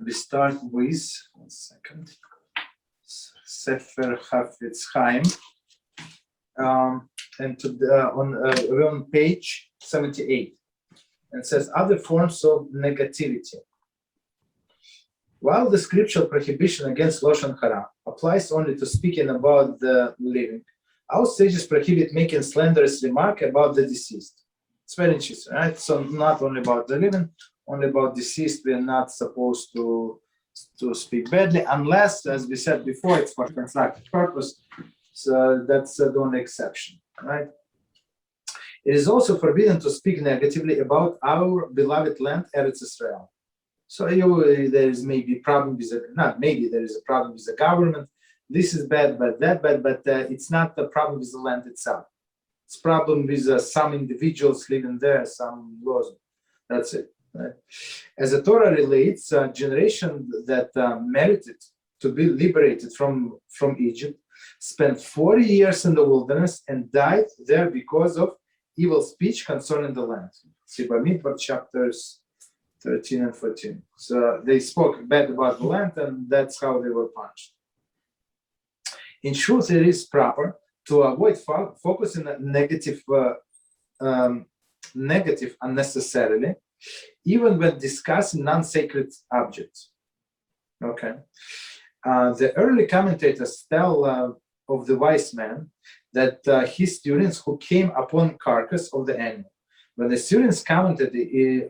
We start with, one second, Sefer Hafetz Chaim, and we're on page 78. And it says other forms of negativity. While the scriptural prohibition against Lashon Hara applies only to speaking about the living, our sages prohibit making slanderous remark about the deceased. It's very interesting, right? So not only about the living, only about deceased, we are not supposed to speak badly, unless, as we said before, it's for constructive purpose. So that's the only exception, right? It is also forbidden to speak negatively about our beloved land, Eretz Israel. So there is maybe problem with there is a problem with the government. This is bad, but that bad, but it's not the problem with the land itself. It's problem with some individuals living there, some laws. That's it. Right? As the Torah relates, a generation that merited to be liberated from Egypt spent 40 years in the wilderness and died there because of evil speech concerning the land. See Bamidbar chapters 13 and 14. So they spoke bad about the land, and that's how they were punished. In truth, it is proper to avoid focusing on negative unnecessarily, even when discussing non-sacred objects. Okay. The early commentators tell of the wise man that his students who came upon carcass of the animal. When the students commented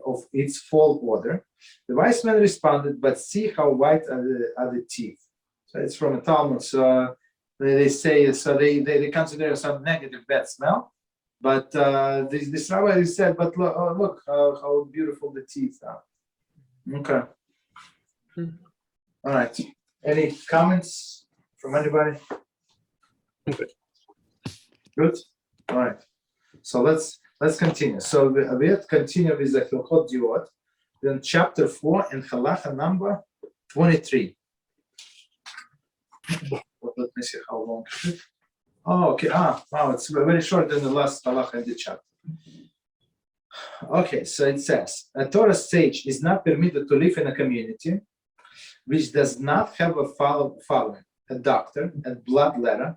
of its fall order, the wise man responded, "But see how white are the teeth." So it's from a Talmud. So they say, so they consider some negative bad smell. But this rabbi said, "But look how beautiful the teeth are." Okay. All right. Any comments from anybody? Okay. Good. All right. So let's continue. So we'll continue with the Hilchot Diot, then chapter 4 and Halacha number 23. Let me see how long. Oh, okay. Wow, it's very short than the last Halacha in the chapter. Okay, so it says, a Torah sage is not permitted to live in a community which does not have a following: a doctor, a bloodletter,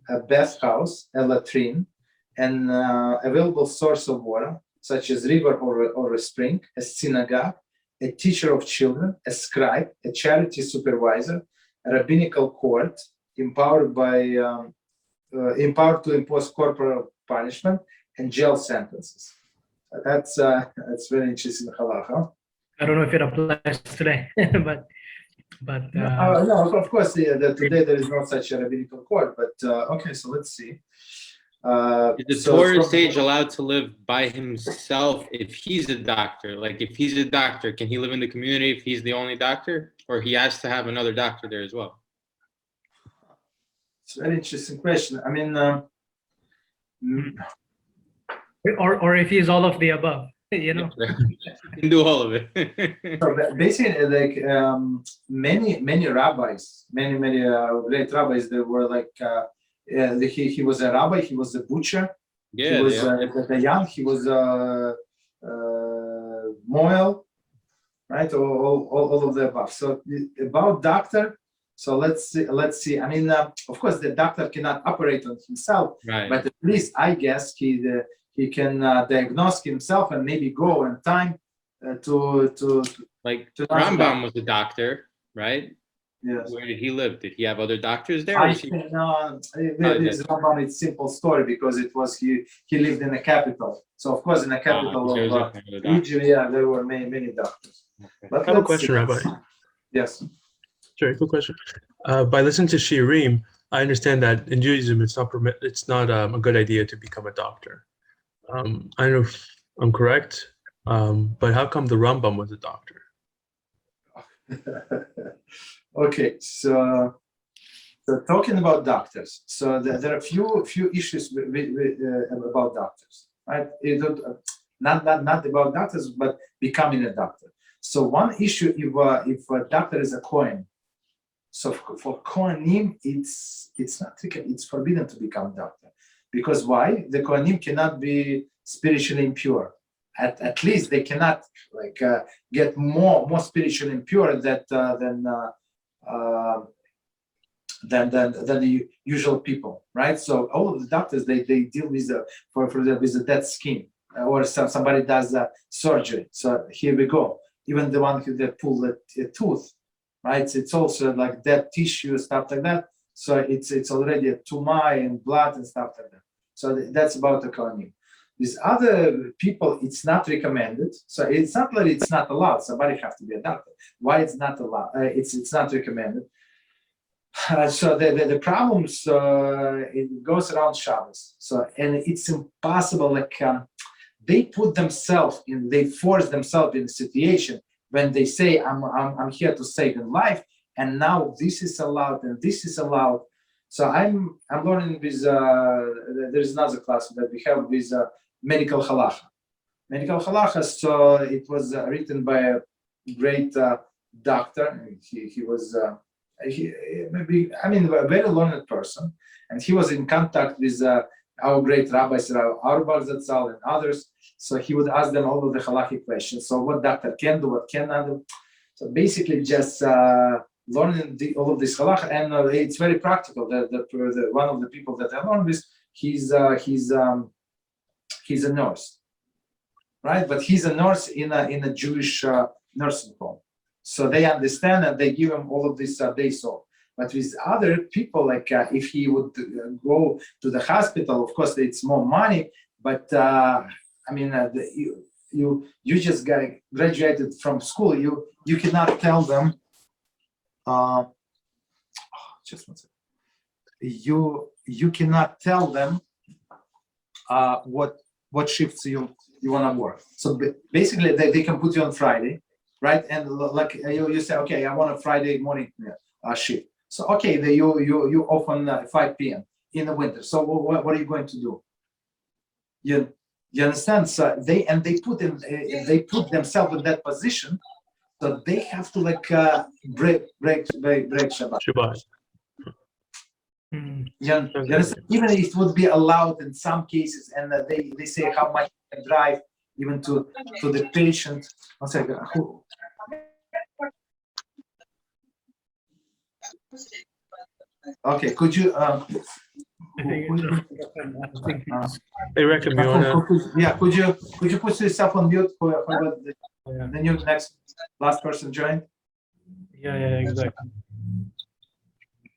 a bathhouse, a latrine, an available source of water, such as river or a spring, a synagogue, a teacher of children, a scribe, a charity supervisor, a rabbinical court, empowered to impose corporal punishment and jail sentences. That's very interesting halacha. I don't know if it applies today, but no, of course, today there is no such a rabbinical court. But okay, so let's see. Is the Torah sage allowed to live by himself if he's a doctor? Like, if he's a doctor, can he live in the community if he's the only doctor, or he has to have another doctor there as well? It's a very interesting question. I mean, or if he's all of the above, you know. He can do all of it. So basically, like many rabbis, many great rabbis, they were like. He was a rabbi. He was a butcher. Yeah, he was a young. He was a moel, right? All of the above. So about doctor. So let's see. I mean, of course, the doctor cannot operate on himself, right? But at least I guess he can diagnose himself and maybe go in time to Rambam was a doctor, right? Yes. Where did he live? Did he have other doctors there? I think this Rambam, it's simple story because it was he lived in the capital. So of course in the capital of Egypt, there were many doctors. Okay. But I have a question, Rabbi. Yes. Sure, quick question. By listening to Shirim, I understand that in Judaism it's not a good idea to become a doctor. I don't know if I'm correct, but how come the Rambam was a doctor? Okay, so talking about doctors, so there are a few issues about doctors, right? Not about doctors, but becoming a doctor. So one issue, if a doctor is a Kohen, so for Kohanim, it's not tricky, it's forbidden to become a doctor. Because why? The Kohanim cannot be spiritually impure. at least they cannot get more spiritually impure than the usual people, right? So all of the doctors they deal with with a dead skin, or somebody does surgery. So here we go. Even the one who they pull a tooth, right? It's also like dead tissue, stuff like that. So it's already a tumor and blood and stuff like that. So that's about the Kohanim. These other people, it's not recommended. So it's not that it's not allowed. Somebody have to be a doctor. Why it's not allowed? It's not recommended. So the problems it goes around Shabbos. So and it's impossible. They put themselves in. They force themselves in a situation when they say I'm here to save a life, and now this is allowed and this is allowed. So I'm learning with there's another class that we have with medical halacha. Medical halacha. So it was written by a great doctor. He was a very learned person, and he was in contact with our great rabbis, Auerbach Zatzal, and others. So he would ask them all of the halachic questions. So what doctor can do, what cannot do. So basically, just learning all of this halacha, and it's very practical. One of the people that I learned with, he's a nurse, right? But he's a nurse in a Jewish nursing home. So they understand and they give him all of this days off. But with other people, if he would go to the hospital, of course it's more money. But you just graduated from school. You cannot tell them. Just one second. You cannot tell them what shifts you want to work. So basically, they can put you on Friday, right? And you say, okay, I want a Friday morning shift. So okay, you off on 5 p.m. in the winter. So what are you going to do? You understand? So they put themselves in that position. So they have to break Shabbat. You understand? Even if it would be allowed in some cases, and they say how much you can drive even to the patient. One second. Okay, could you? Hey, Reckon, you wanna? Yeah, could you put yourself on mute for the new last person joined? Yeah, exactly.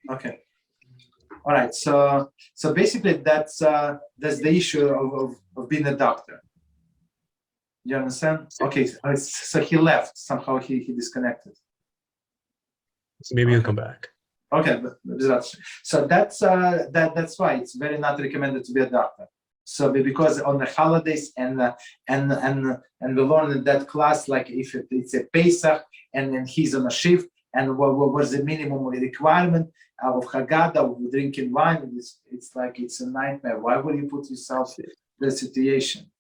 Okay. All right. So basically, that's the issue of being a doctor. You understand? Okay. So he left. Somehow he disconnected. So maybe he'll come back. Okay. So that's why it's very not recommended to be a doctor. So because on the holidays and we learn in that class, if it's a Pesach and he's on a shift, and what was the minimum requirement of Haggadah, of drinking wine, it's a nightmare. Why would you put yourself in the situation?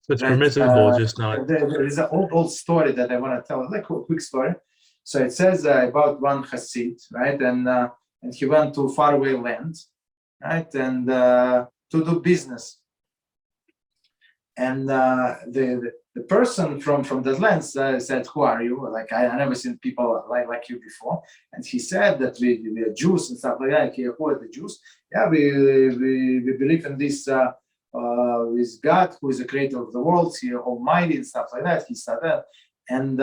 So it's permissible, just not. There is an old story that I want to tell, a quick story. So it says about one Hasid, right? And he went to faraway land, right? And to do business. And the person from that land said, "Who are you?" I never seen people like you before. And he said that we are Jews and stuff like that. Who are the Jews? Yeah, we believe in this with God, who is the creator of the world, he Almighty and stuff like that. He said that. And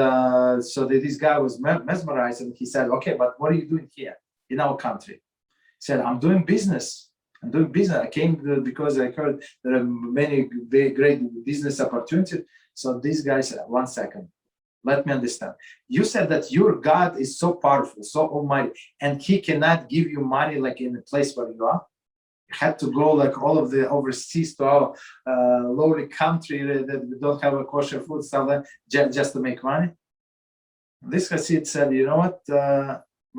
so this guy was mesmerized, and he said, "Okay, but what are you doing here in our country?" He said, "I'm doing business. I came because I heard there are many great business opportunities." So this guy said, "1 second, let me understand. You said that your God is so powerful, so almighty, and he cannot give you money in the place where you are. You had to go all of the overseas to our lowly country that we don't have a kosher food stuff just to make money." This Hasid said, "You know what,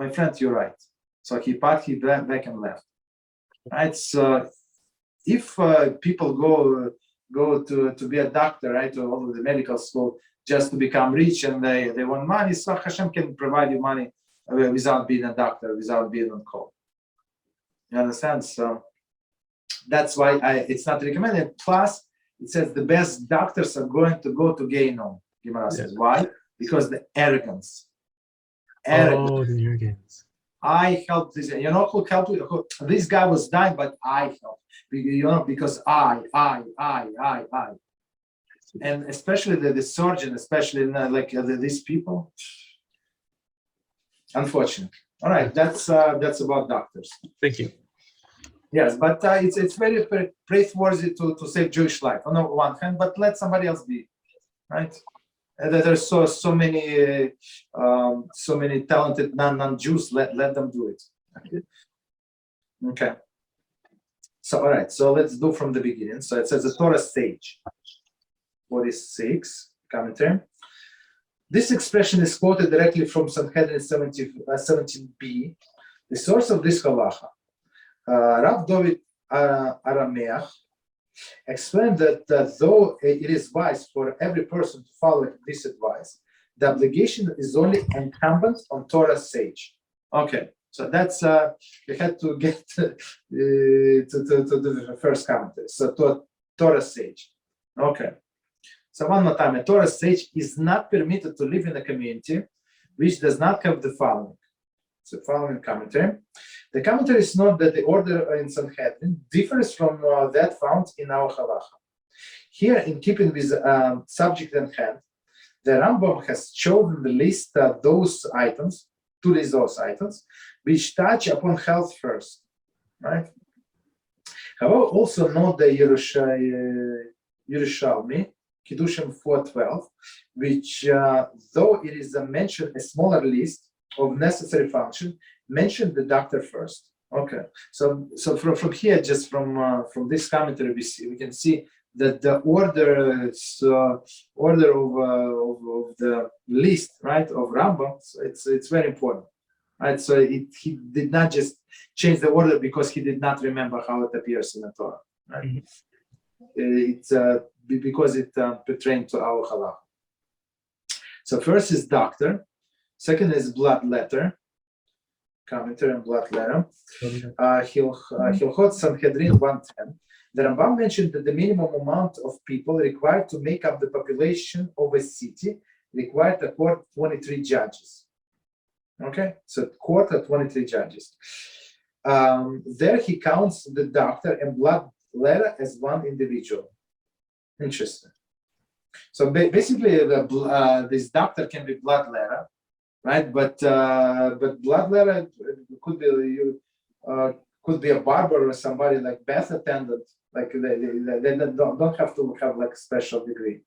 my friend, you're right." So he packed his back and left. Right. So if people go to be a doctor, right, to all of the medical school just to become rich and they want money, so HaShem can provide you money without being a doctor, without being on call. You understand? So that's why it's not recommended. Plus, It says the best doctors are going to go to Gehinnom. Gemara says, why? Because the arrogance. Oh, the arrogance. I helped this. You know who helped? This guy was dying, but I helped. You know, because I. And especially the surgeon, especially these people. Unfortunately. All right, that's about doctors. Thank you. Yes, but it's very praiseworthy to save Jewish life on the one hand, but let somebody else be, right? And there's so many talented non-Jews. Let them do it. Okay. So all right. So let's do from the beginning. So it says the Torah sage. 46 commentary. This expression is quoted directly from Sanhedrin 17b. The source of this halacha. Rav David Arameach explained that though it is wise for every person to follow this advice, the obligation is only incumbent on Torah sage. Okay, so that's we had to get to the first commentary. So Torah sage. Okay. So one more time, a Torah sage is not permitted to live in a community which does not have the following. So following commentary. The commentary is not that the order in Sanhedrin differs from that found in our Halacha. Here, in keeping with subject at hand, the Rambam has chosen the list those items, which touch upon health first, right? However, also note the Yerushalmi, Kiddushim 4:12, which, though it is mentioned a smaller list of necessary function, mention the doctor first. Okay, so from here, just from this commentary, we can see that the order of the list, right, of Rambam. So it's very important, right? So he did not just change the order because he did not remember how it appears in the Torah, right? Mm-hmm. It's because it pertained to our Halacha. So first is doctor, second is blood letter, commentary on blood letter. Hilchot Sanhedrin 110. The Rambam mentioned that the minimum amount of people required to make up the population of a city required a court 23 judges. Okay, so court of 23 judges. There he counts the doctor and blood letter as one individual. Interesting. So basically, this doctor can be blood letter, right? But blood letter could be a barber or somebody like bath attendant. Like they don't have to have like a special degree.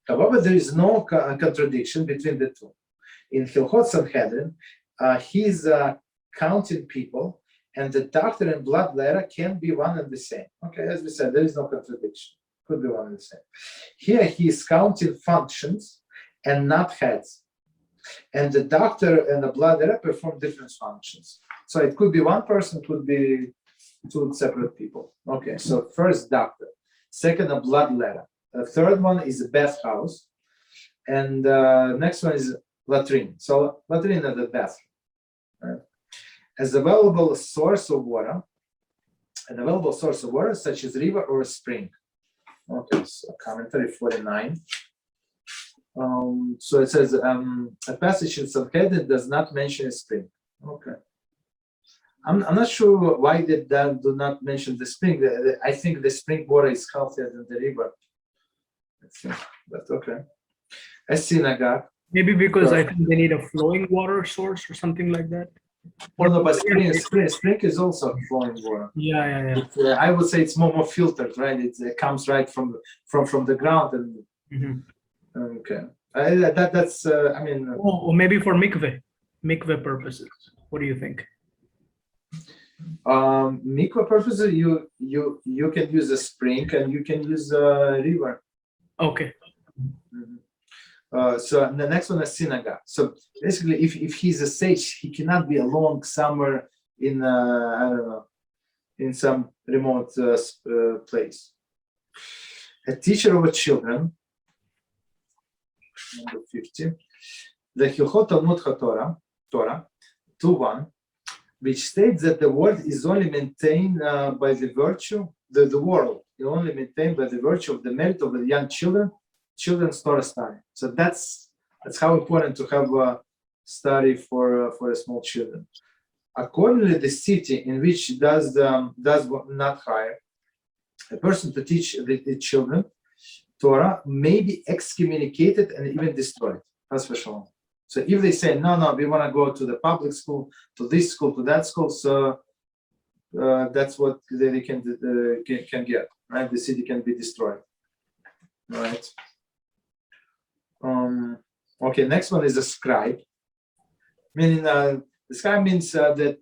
However, there is no contradiction between the two. In Hilchot Sanhedrin, he's counting people, and the doctor and blood letter can be one and the same. Okay, as we said, there is no contradiction. Could be one and the same. Here he is counting functions and not heads. And the doctor and the blood letter perform different functions. So it could be one person, could be two separate people. Okay, so first doctor, second a blood letter. The third one is a bathhouse, and next one is latrine. So latrine is the bathroom. Right? As available source of water, an available source of water such as river or a spring. Okay, so commentary 49. So it says a passage in Sanhedrin does not mention a spring. Okay. I'm not sure why they do not mention the spring. I think the spring water is healthier than the river. But okay. A synagogue. Maybe because I think they need a flowing water source or something like that. Or no, but spring is also flowing water. Yeah. I would say it's more filtered, right? It comes right from the ground and. Mm-hmm. Okay, that's I mean. Or maybe for mikveh purposes. What do you think? Mikveh purposes, you can use a spring and you can use a river. Okay. Mm-hmm. So the next one is synagogue. So basically, if he's a sage, he cannot be alone somewhere in I don't know, in some remote place. A teacher of children. Number 50. The Hilchot Talmud HaTorah, Torah 2:1, which states that the world is only maintained by the virtue, the world only maintained by the virtue of the merit of the young children's Torah study. So that's how important to have a study for small children. Accordingly, the city in which does not hire a person to teach the children Torah may be excommunicated and even destroyed. That's for sure. So if they say, no, we want to go to the public school, to this school, to that school, so that's what they can get, right? The city can be destroyed, right? Okay, next one is a scribe. Meaning, the scribe means that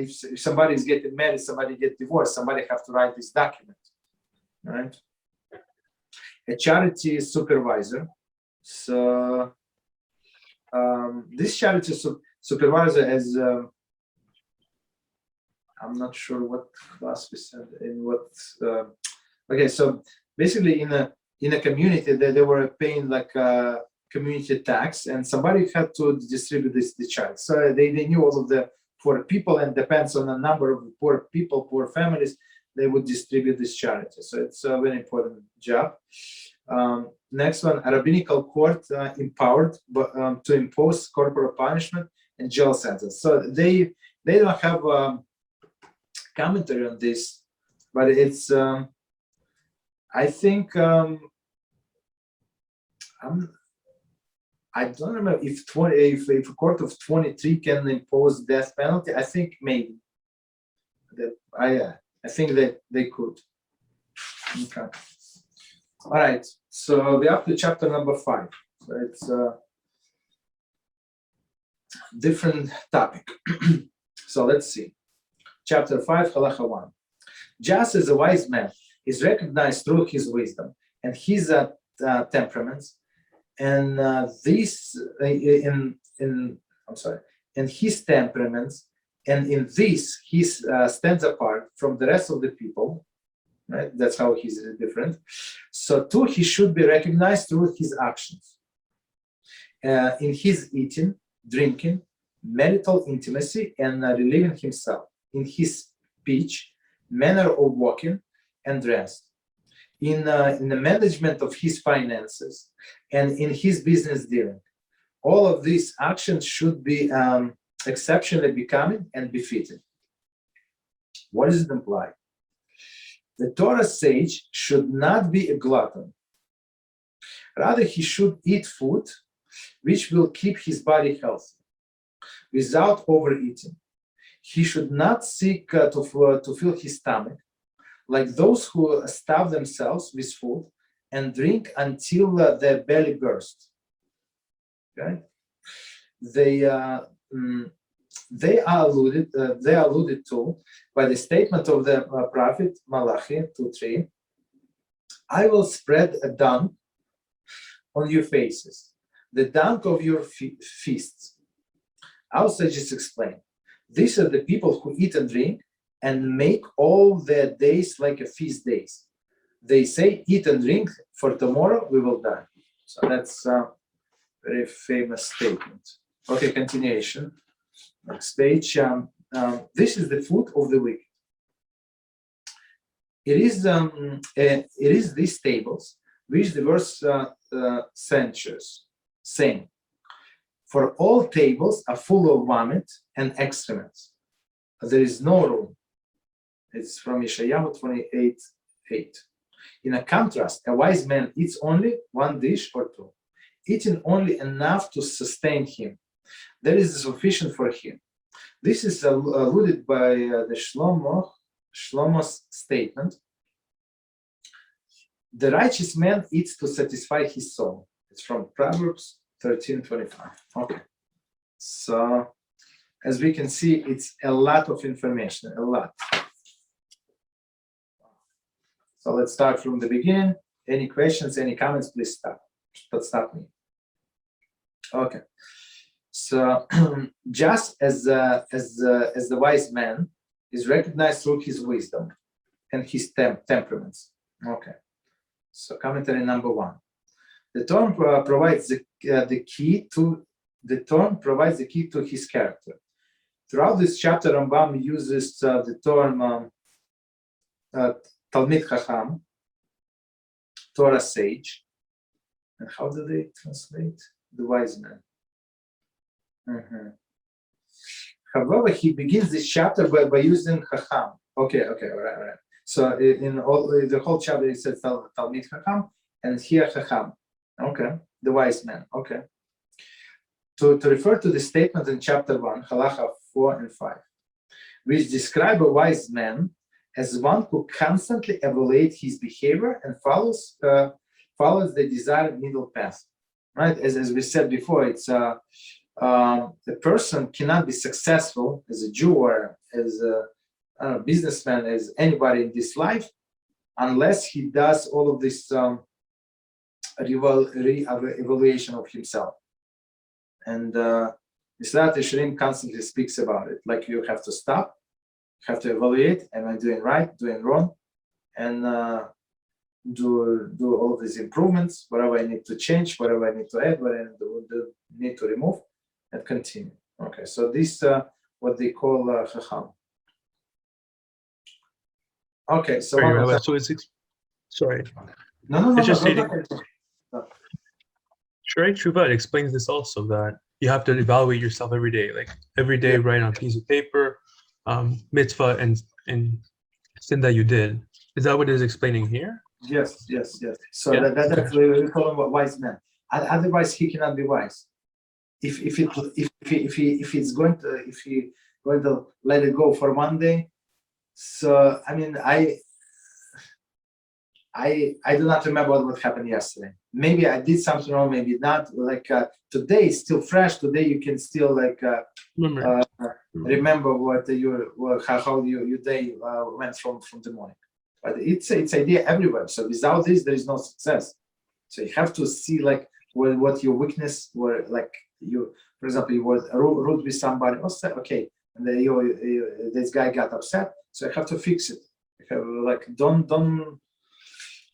if somebody is getting married, somebody get divorced, somebody have to write this document, right? A charity supervisor. So this charity supervisor has I'm not sure what class we said in what. Okay, so basically in a community they were paying like a community tax, and somebody had to distribute the charity. So they knew all of the poor people, and depends on the number of poor people, poor families, they would distribute this charity. So it's a very important job. Next one, a rabbinical court empowered to impose corporal punishment and jail sentence. So they don't have commentary on this, but it's I think I don't remember if a court of 23 can impose death penalty. I think maybe that I think that they could. Okay. All right. So we're up to chapter number 5. So it's a different topic. So let's see. Chapter 5, Halacha 1. Just as a wise man is recognized through his wisdom and his temperaments, and and his temperaments, and in this he stands apart from the rest of the people. Right? That's how he's different. So too, he should be recognized through his actions, in his eating, drinking, marital intimacy, and relieving himself, in his speech, manner of walking, and dress, in the management of his finances, and in his business dealing. All of these actions should be exceptionally becoming and befitting. What does it imply? The Torah sage should not be a glutton. Rather, he should eat food which will keep his body healthy, without overeating. He should not seek to fill his stomach, like those who starve themselves with food and drink until their belly bursts. Okay? They are alluded to by the statement of the prophet Malachi 2:3. I will spread a dung on your faces, the dung of your feasts. Our sages explain, these are the people who eat and drink and make all their days like a feast days. They say, eat and drink, for tomorrow we will die. So that's a very famous statement. Okay, continuation. Next page. This is the food of the wicked. It is these tables which the verse censures, saying, for all tables are full of vomit and excrements. There is no room. It's from Yeshayahu 28:8. In a contrast, a wise man eats only one dish or two, eating only enough to sustain him. That is sufficient for him. This is alluded by the Shlomo's statement. The righteous man eats to satisfy his soul. It's from Proverbs 13:25. Okay. So, as we can see, it's a lot of information, a lot. So let's start from the beginning. Any questions, any comments, please stop me. Okay. So just as the wise man is recognized through his wisdom and his temperaments. Okay. So commentary number 1. The Torah provides the key to his character. Throughout this chapter, Rambam uses the term Talmid Chacham, Torah sage. And how do they translate? The wise man. However, he begins this chapter by using Chacham. Okay, all right. So in all the whole chapter, it says Talmid Chacham, and here Chacham. Okay, the wise man. Okay. To refer to the statement in chapter 1, Halacha 4 and 5, which describe a wise man as one who constantly evaluates his behavior and follows the desired middle path. Right? As we said before, it's the person cannot be successful as a Jew or as a businessman, as anybody in this life, unless he does all of this evaluation of himself. And Mishneh Yesharim constantly speaks about it. Like you have to stop, have to evaluate: am I doing right, doing wrong, and do all of these improvements, whatever I need to change, whatever I need to add, whatever I need to remove, and continue. Okay, so this what they call Chacham. Okay, so sorry. No. It's just stating. Right, Teshuva explains this also, that you have to evaluate yourself every day. Like every day, write on a piece of paper, mitzvah and sin that you did. Is that what it is explaining here? Yes. So that's we call him a wise man. Otherwise, he cannot be wise. If he's going to let it go for one day. So I mean, I do not remember what happened yesterday. Maybe I did something wrong, maybe not. Like today is still fresh. Today you can still remember how your day went from the morning. But it's idea everywhere. So without this, there is no success. So you have to see like what your weakness were. Like you, for example, you were rude with somebody. Okay, and then this guy got upset. So I have to fix it. I have, like don't. You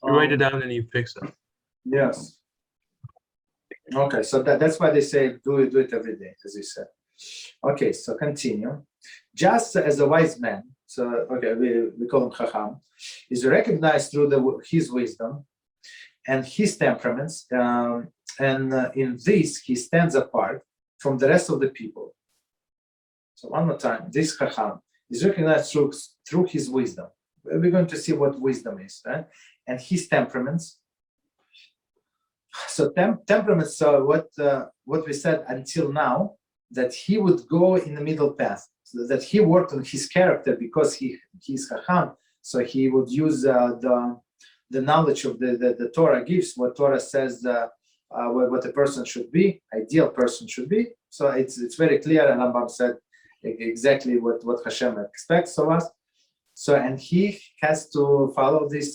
write it down and you fix it. Yes. Okay, so that's why they say do it every day, as you said. Okay, so continue. Just as a wise man, so okay, we call him Chacham, is recognized through his wisdom and his temperaments, and in this he stands apart from the rest of the people. So one more time, this Chacham is recognized through his wisdom. We're going to see what wisdom is, right? And his temperaments. So temperaments. So what we said until now, that he would go in the middle path, so that he worked on his character because he's Chacham. So he would use the knowledge of the Torah gives, what Torah says, what a person should be, ideal person should be. So it's very clear, and Rambam said exactly what HaShem expects of us. So, and he has to follow these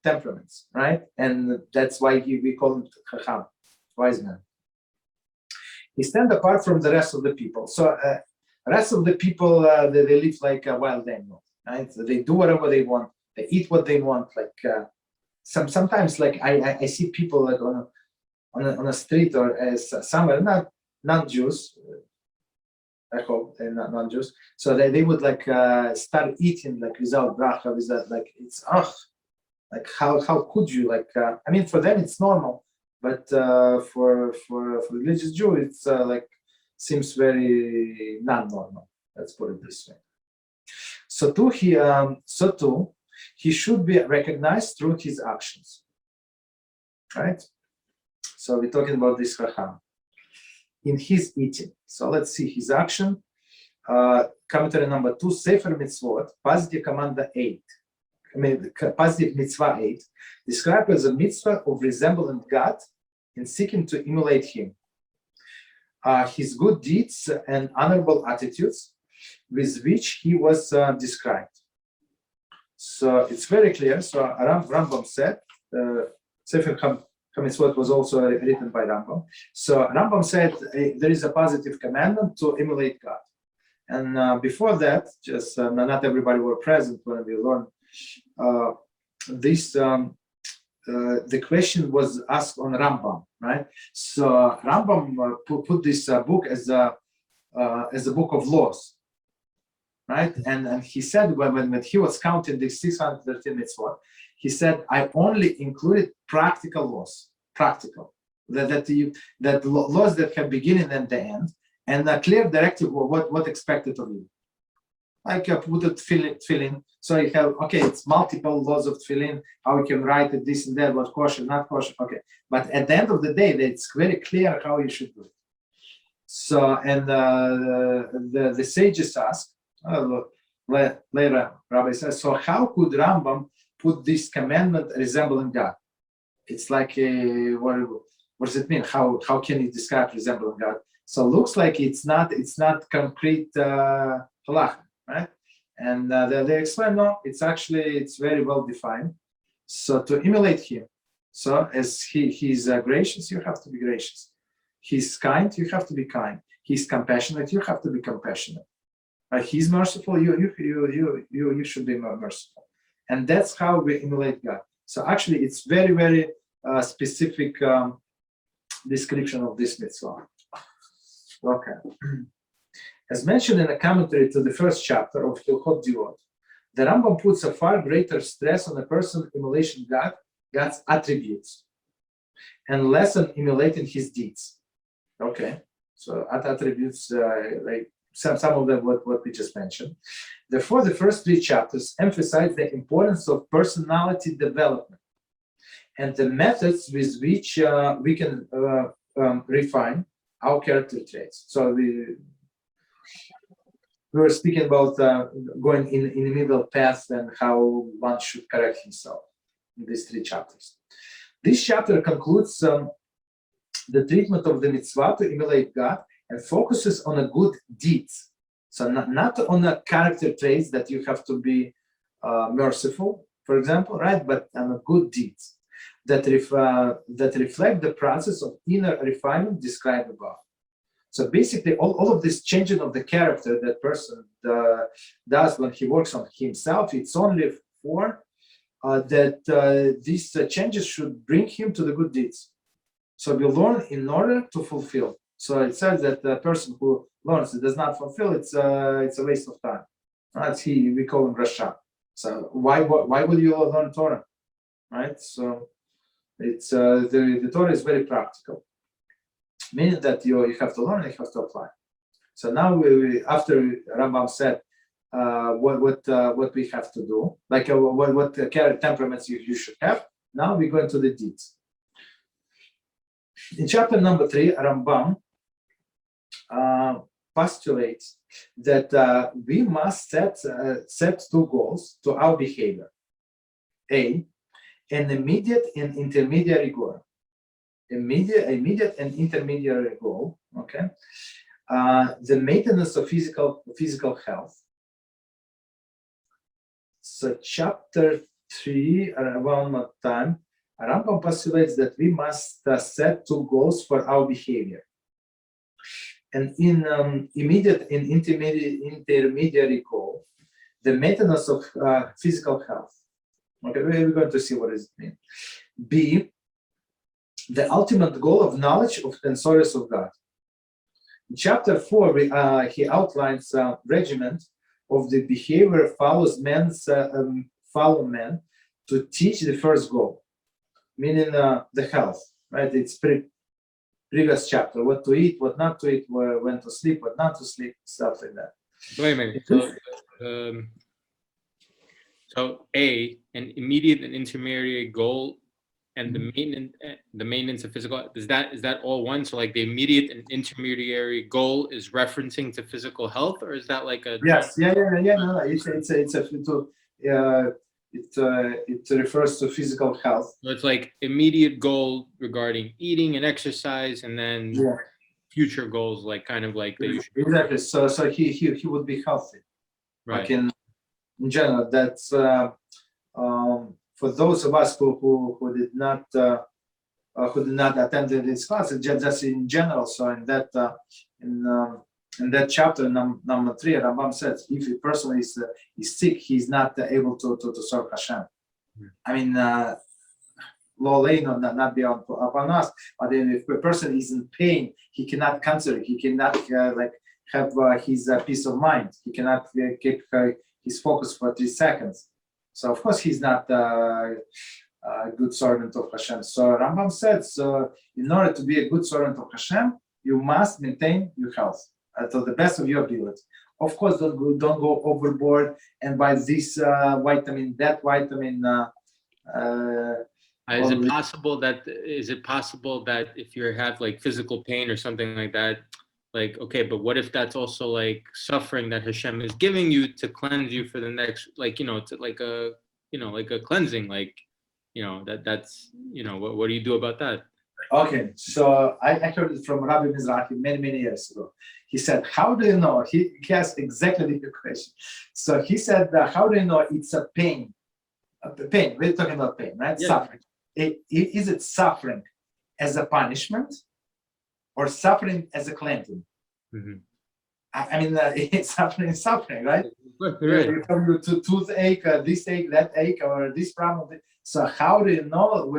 temperaments, right? And that's why we call him Chacham, wise man. He stands apart from the rest of the people. So, rest of the people, they live like a wild animal, right? So they do whatever they want. They eat what they want. Like sometimes, like I see people like on a street or somewhere, not Jews. I hope they're not non-Jews. So they would like start eating like without bracha, without like it's like how could you like? I mean, for them it's normal, but for religious Jew it's like seems very non-normal. Let's put it this way. So too he should be recognized through his actions, right? So we're talking about this Chacham in his eating. So let's see his action. Commentary number 2, Sefer Mitzvot, positive command 8. Positive mitzvah 8, described as a mitzvah of resembling God and seeking to emulate Him. His good deeds and honorable attitudes with which he was described. So it's very clear. So Rambam said, Sefer Mitzvot was also written by Rambam. So Rambam said there is a positive commandment to emulate God. And before that, just not everybody were present when we learned this. The question was asked on Rambam, right? So Rambam put this book as a book of laws. right? And he said when he was counting the 613 mitzvot, he said, I only included practical laws, practical, that laws that have beginning and the end, and a clear directive of what expected of you. Like put it tefillin, so you have, okay, it's multiple laws of tefillin, how you can write it, this and that, what kosher, not kosher, okay. But at the end of the day, it's very clear how you should do it. So, and the sages ask, later Rabbi says, so how could Rambam put this commandment resembling God? It's like, what does it mean? How can you describe resembling God? So it looks like it's not concrete halacha, right? And they explain, no, it's very well defined. So to emulate him, so as he's gracious, you have to be gracious. He's kind, you have to be kind. He's compassionate, you have to be compassionate. He's merciful, you should be merciful. And that's how we emulate God. So actually, it's very, very specific description of this mitzvah. Okay. As mentioned in a commentary to the first chapter of Hilchot, the Rambam puts a far greater stress on a person emulating God's attributes, and less on emulating his deeds. Okay, so attributes, like some of them, what we just mentioned. Therefore, the first three chapters emphasize the importance of personality development and the methods with which we can refine our character traits. So we were speaking about going in the middle path and how one should correct himself in these three chapters. This chapter concludes the treatment of the mitzvah to emulate God and focuses on a good deeds. So not on the character traits that you have to be merciful, for example, right? But on a good deeds that reflect the process of inner refinement described above. So basically, all of this changing of the character that person does when he works on himself, it's only for that these changes should bring him to the good deeds. So we learn in order to fulfill. So it says that the person who learns and does not fulfill, it's a waste of time. Right? We call him Rasha. So why will you learn Torah? Right? So it's the Torah is very practical, meaning that you have to learn and you have to apply. So now after Rambam said what we have to do, like what character temperaments you should have. Now we go into the deeds. In chapter number 3, Rambam postulates that we must set two goals to our behavior. A, an immediate and intermediary goal. Immediate and intermediary goal. Okay. The maintenance of physical health. So chapter 3, around that time, Rambam postulates that we must set two goals for our behavior. And in immediate and intermediary goal, the maintenance of physical health. Okay, we're going to see what does it mean. B, the ultimate goal of knowledge of and service of God. In chapter 4, he outlines a regiment of the behavior follow men to teach the first goal, meaning the health, right? It's previous chapter, what to eat, what not to eat, when to sleep, what not to sleep, stuff like that. Wait a minute. So A, an immediate and intermediary goal, and the maintenance of physical, is that all one? So like the immediate and intermediary goal is referencing to physical health, or is that like a yes, yeah. No, it refers to physical health. So it's like immediate goal regarding eating and exercise, and then future goals like kind of like the exactly. So he would be healthy, right? Like in general, that's for those of us who did not attend this class, just in general. So in that chapter number 3, Rambam says if a person is sick, he's not able to serve HaShem. I mean, law lay not be upon us, but then if a person is in pain, he cannot cancel it. He cannot have his peace of mind. He cannot keep his focus for 3 seconds. So of course he's not a good servant of Hashem. So Rambam said, so in order to be a good servant of Hashem, you must maintain your health to the best of your ability. Of course, don't go overboard and buy this vitamin, that vitamin. Is it possible that if you have like physical pain or something like that, like, okay, but what if that's also like suffering that Hashem is giving you to cleanse you for the next, like, to like a cleansing, like, that's, what do you do about that? Okay, so I heard it from Rabbi Mizrahi many years ago. He said, how do you know? He asked exactly the question. So he said, how do you know it's a pain? Pain, we're talking about pain, right? Yeah. Suffering. Is it suffering as a punishment or suffering as a cleansing? Mm-hmm. I mean, it's suffering, right? Right. You come to toothache, this ache, that ache, or this problem. So how do you know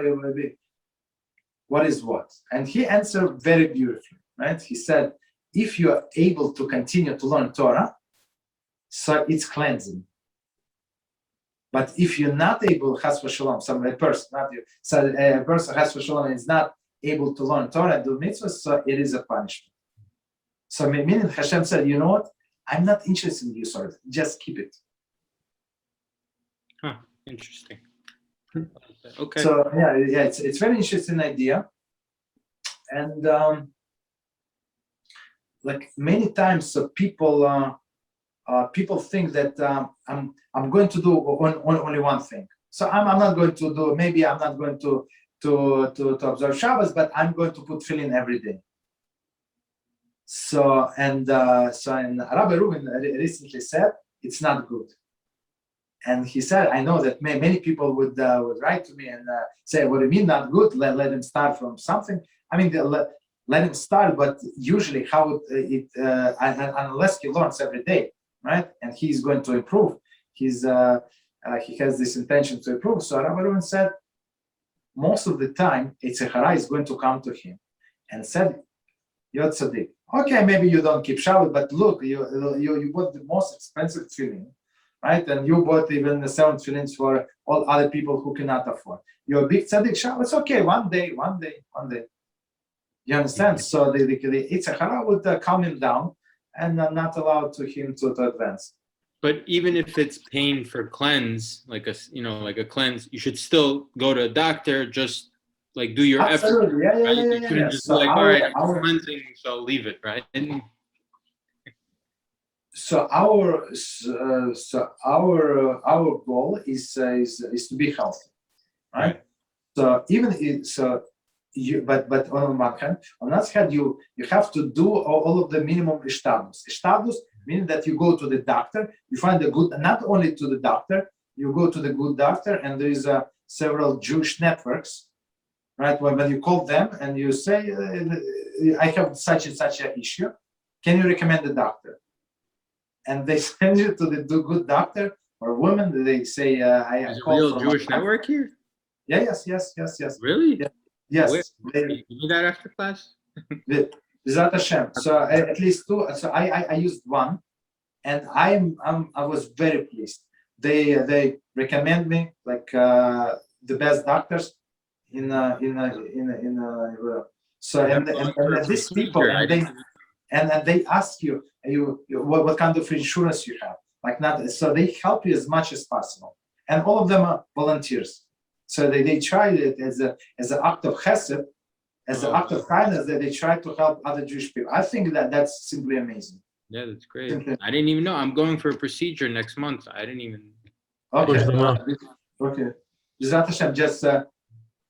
what is what? And he answered very beautifully, right? He said, if you are able to continue to learn Torah, so it's cleansing. But if you're not able, Chas v'shalom, a person, not you, so a person, Chas v'shalom, is not able to learn Torah and do mitzvahs, so it is a punishment. So meaning Hashem said, you know what? I'm not interested in you, sorry, just keep it. Huh, interesting. Okay. So yeah, it's very interesting idea. And like many times, so people think that I'm going to do only one thing. So I'm not going to do. Maybe I'm not going to observe Shabbos, but I'm going to put tefillin every day. So and Rabbi Reuven recently said it's not good. And he said, I know that many people would write to me and say, what do you mean not good? Let him start from something. I mean, let him start, but usually how unless he learns every day, right? And he's going to improve. He has this intention to improve. So Rabbi Reuven said, most of the time, a tzechara is going to come to him and said, you're tzaddik. Okay, maybe you don't keep Shabbat, but look, you bought the most expensive tefillin, right? And you bought even the 7 tefillins for all other people who cannot afford. You're a big tzaddik Shabbat. It's okay, one day. You understand? So the tzechara would calm him down and not allow him to advance. But even if it's pain for cleanse, like a cleanse, you should still go to a doctor. Just like do your Absolutely. effort. Yeah. You couldn't just be like, all right, I'm cleansing, so leave it, right? And so our goal is to be healthy, right? So but on one hand, on the other hand, you have to do all of the minimum ishtadlus. Ishtadlus meaning that you go to the doctor, you find a good, not only to the doctor, you go to the good doctor, and there is several Jewish networks, right? When you call them and you say, I have such and such an issue, can you recommend a doctor? And they send you to the good doctor or woman. They say, I call real Jewish network here? Yeah, yes. Really? Yeah. Yes. You do that after class? Without HaShem. So at least 2. So I used one, and I was very pleased. They recommend me like the best doctors in so and these people and they ask you what kind of insurance you have, like not, so they help you as much as possible, and all of them are volunteers. So they try it as an act of chesed, as an act of kindness, that they try to help other Jewish people. I think that's simply amazing. Yeah, that's great. I didn't even know. I'm going for a procedure next month. I didn't even. Okay. Just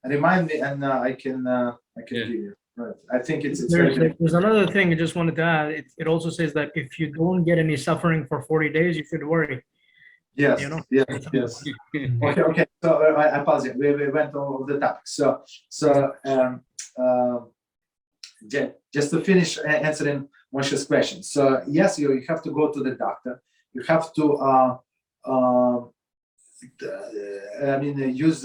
remind me, and I can give you. Right. I think it's there's another thing I just wanted to add. It also says that if you don't get any suffering for 40 days, you should worry. Yes. Yes. Okay. So I apologize. We went over the topic. So just to finish answering Moshe's question. So yes, you have to go to the doctor. You have to use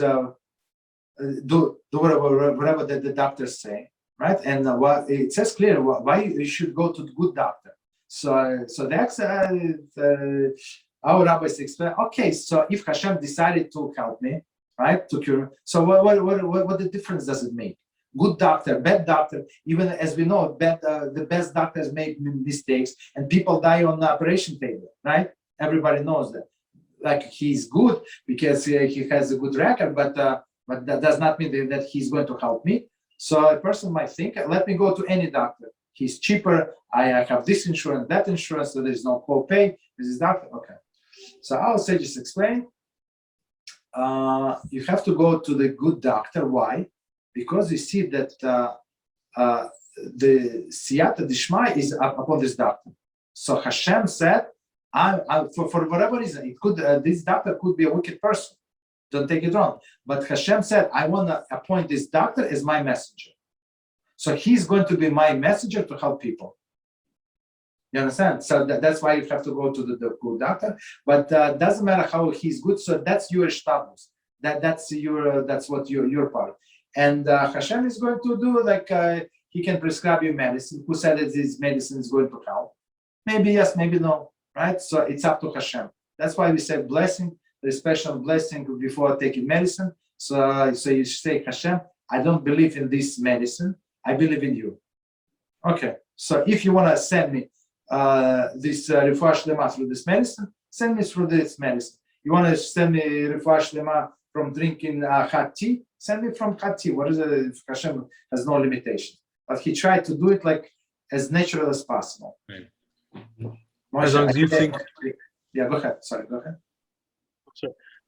do whatever the doctors say, right? And what it says clear why you should go to the good doctor. So that's our rabbis explain. Okay, so if Hashem decided to help me, right, to cure, so what the difference does it make? Good doctor, bad doctor. Even as we know, the best doctors make mistakes, and people die on the operation table, right? Everybody knows that. Like he's good because he has a good record, but that does not mean that he's going to help me. So a person might think, let me go to any doctor. He's cheaper. I have this insurance, that insurance, so there's no co-pay. This is doctor. Okay. So I would say just explain. You have to go to the good doctor. Why? Because you see that the siyata dishma is upon this doctor. So Hashem said, for whatever reason, it could this doctor could be a wicked person. Don't take it wrong. But Hashem said, I want to appoint this doctor as my messenger. So he's going to be my messenger to help people. You understand? So that's why you have to go to the good doctor. But doesn't matter how he's good. So that's your status. That's what your part. And Hashem is going to do like he can prescribe you medicine. Who said that this medicine is going to help? Maybe yes, maybe no. Right? So it's up to Hashem. That's why we say blessing. There's special blessing before taking medicine. So you say, Hashem, I don't believe in this medicine. I believe in you. Okay. So if you want to send me this refuah shlema through this medicine, send me through this medicine. You want to send me refuah shlema from drinking hot tea? Send me from hot tea. What is it? If Hashem has no limitation. But he tried to do it like as natural as possible. Right. As long as you think. Yeah, go ahead. Sorry, go ahead.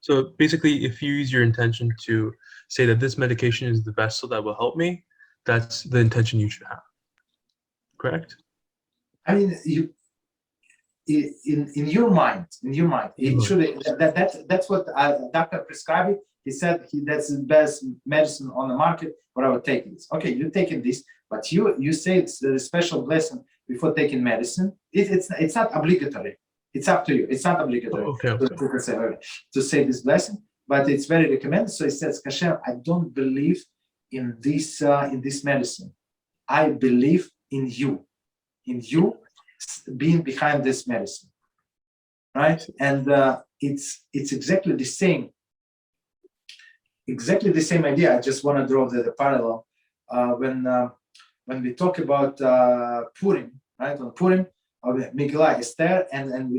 So basically, if you use your intention to say that this medication is the vessel that will help me, that's the intention you should have. Correct? I mean, you in your mind, it should that's what doctor prescribed it. He said that's the best medicine on the market. But I would take this. Okay, you're taking this, but you say it's a special blessing before taking medicine. It's not obligatory. It's up to you. It's not obligatory to say this blessing, but it's very recommended. So it says, Hashem, I don't believe in this medicine. I believe in you being behind this medicine, right? And it's exactly the same idea. I just want to draw the parallel when we talk about Purim, right? On Purim. Of Megillah, Esther, and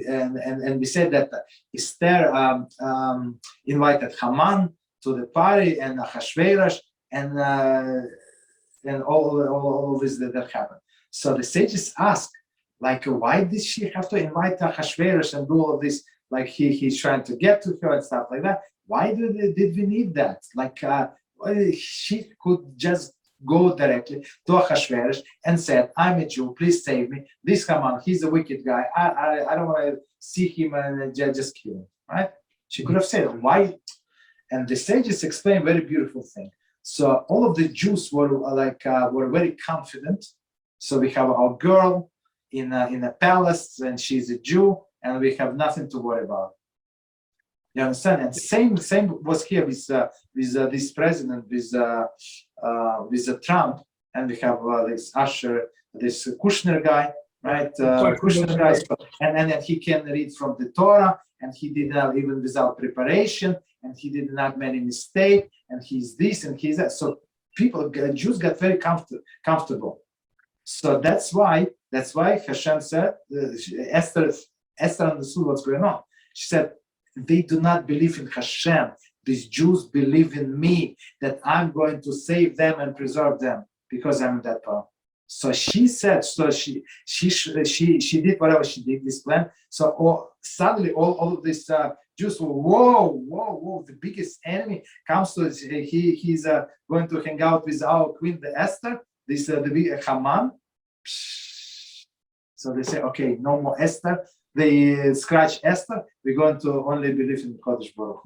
we said that Esther invited Haman to the party and Achashverosh and all this that happened. So the sages ask, like, why did she have to invite Achashverosh and do all of this? Like he's trying to get to her and stuff like that. Why did we need that? Like she could just go directly to Achashverosh and said, I'm a Jew, please save me. This Haman, he's a wicked guy. I don't want to see him and just kill him, right? She could have said, why? And the sages explain very beautiful thing. So all of the Jews were very confident. So we have our girl in a palace and she's a Jew and we have nothing to worry about. You understand? And same was here with this president, with Trump, and we have this Kushner guy, right? Kushner guy, and he can read from the Torah, and he did not even without preparation, and he did not make any mistake, and he's this and he's that. So Jews got very comfortable. So that's why Hashem said, Esther understood what's going on. She said, they do not believe in Hashem. These Jews believe in me, that I'm going to save them and preserve them because I'm in that power. So she said, so she did whatever she did, this plan. So suddenly all of these Jews were, whoa, the biggest enemy comes to, he's going to hang out with our queen, the Esther, the big Haman. So they say, okay, no more Esther. They scratch Esther. We're going to only believe in Kodesh Baruch.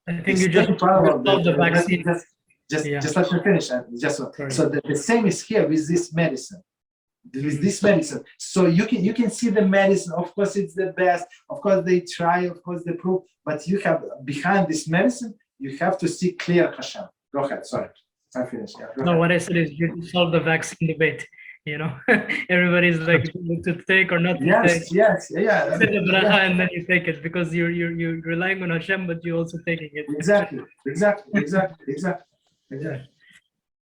I think you just solved the vaccine. Just let me finish. So the same is here with this medicine. So you can see the medicine. Of course, it's the best. Of course, they try. Of course, they prove. But you have behind this medicine, you have to see clear Hashem. Go ahead. Sorry, I finished. Yeah, no, what I said is you solved the vaccine debate. everybody's like to take or not to take. Yes, yeah. Say the bracha and then you take it because you're relying on Hashem, but you're also taking it. Exactly.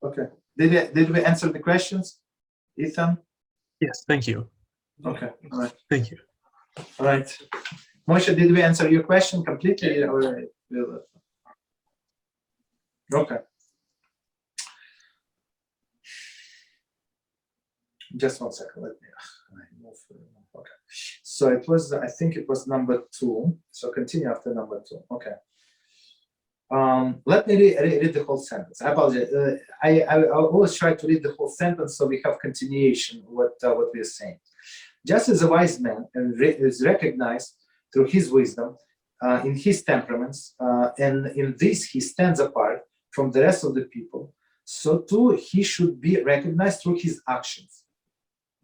Okay. Did we answer the questions, Ethan? Yes, thank you. Okay. All right. Thank you. All right. Moshe, did we answer your question completely? Okay. Just 1 second. Let me move. Okay. So it was, I think it was number 2. So continue after number 2. Okay. Let me read the whole sentence. I apologize. I always try to read the whole sentence so we have continuation what we are saying. Just as a wise man is recognized through his wisdom, in his temperaments, and in this he stands apart from the rest of the people, so too he should be recognized through his actions.